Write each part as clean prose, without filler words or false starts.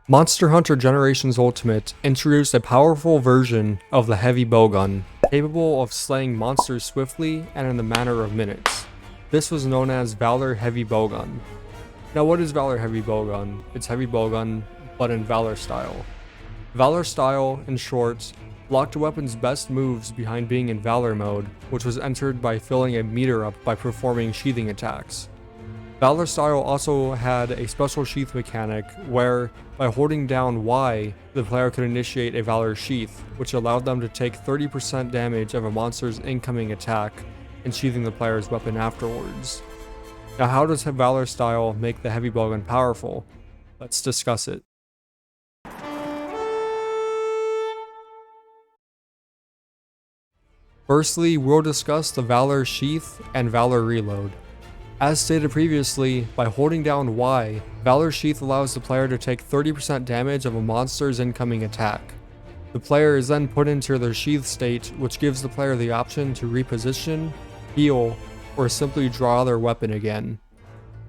Monster Hunter Generations Ultimate introduced a powerful version of the heavy bowgun, capable of slaying monsters swiftly and in the matter of minutes. This was known as Valor Heavy Bowgun. Now what is Valor Heavy Bowgun? It's heavy bowgun, but in Valor style. Valor style, in short, blocked a weapon's best moves behind being in Valor mode, which was entered by filling a meter up by performing sheathing attacks. Valor style also had a special sheath mechanic where, by holding down Y, the player could initiate a Valor sheath, which allowed them to take 30% damage of a monster's incoming attack and sheathing the player's weapon afterwards. Now how does Valor style make the heavy bowgun powerful? Let's discuss it. Firstly, we'll discuss the Valor Sheath and Valor Reload. As stated previously, by holding down Y, Valor Sheath allows the player to take 30% damage of a monster's incoming attack. The player is then put into their sheath state, which gives the player the option to reposition, heal, or simply draw their weapon again.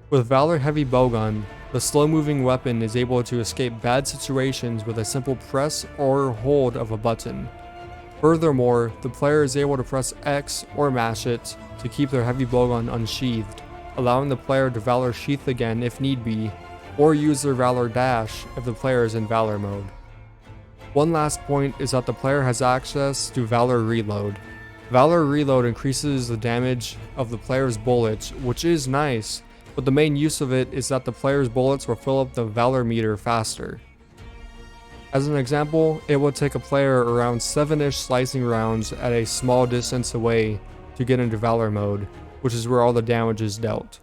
With Valor Heavy Bowgun, the slow-moving weapon is able to escape bad situations with a simple press or hold of a button. Furthermore, the player is able to press X or mash it to keep their heavy bowgun unsheathed, allowing the player to Valor Sheath again if need be, or use their Valor Dash if the player is in Valor mode. One last point is that the player has access to Valor Reload. Valor Reload increases the damage of the player's bullets, which is nice, but the main use of it is that the player's bullets will fill up the Valor meter faster. As an example, it will take a player around 7-ish slicing rounds at a small distance away to get into Valor mode, which is where all the damage is dealt.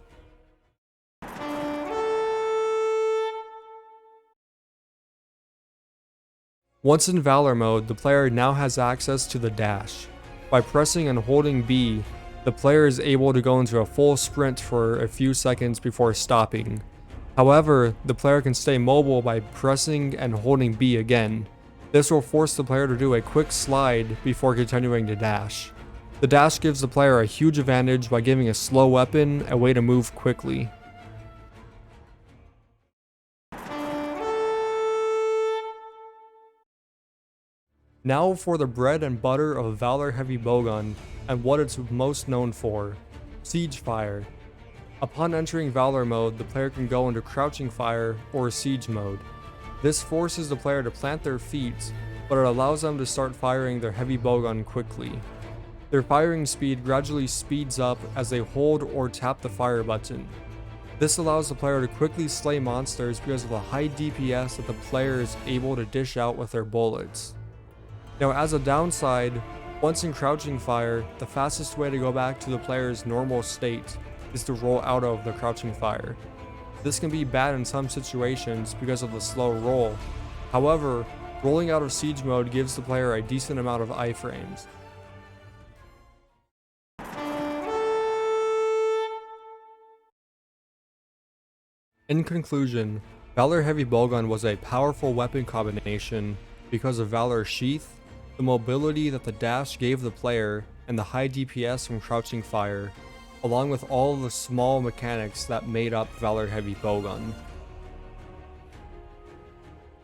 Once in Valor mode, the player now has access to the dash. By pressing and holding B, the player is able to go into a full sprint for a few seconds before stopping. However, the player can stay mobile by pressing and holding B again. This will force the player to do a quick slide before continuing to dash. The dash gives the player a huge advantage by giving a slow weapon a way to move quickly. Now for the bread and butter of Valor Heavy Bowgun and what it's most known for, Siege Fire. Upon entering Valor mode, the player can go into Crouching Fire or Siege mode. This forces the player to plant their feet, but it allows them to start firing their heavy bowgun quickly. Their firing speed gradually speeds up as they hold or tap the fire button. This allows the player to quickly slay monsters because of the high DPS that the player is able to dish out with their bullets. Now as a downside, once in Crouching Fire, the fastest way to go back to the player's normal state is to roll out of the Crouching Fire. This can be bad in some situations because of the slow roll. However, rolling out of Siege mode gives the player a decent amount of iframes. In conclusion, Valor Heavy Bowgun was a powerful weapon combination because of Valor Sheath, the mobility that the dash gave the player, and the high DPS from Crouching Fire, along with all the small mechanics that made up Valor Heavy Bowgun.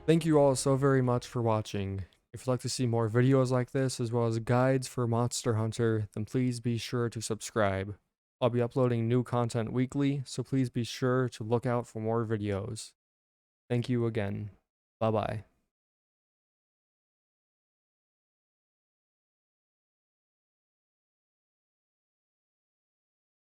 Thank you all so very much for watching. If you'd like to see more videos like this as well as guides for Monster Hunter, then please be sure to subscribe. I'll be uploading new content weekly, so please be sure to look out for more videos. Thank you again. Bye bye.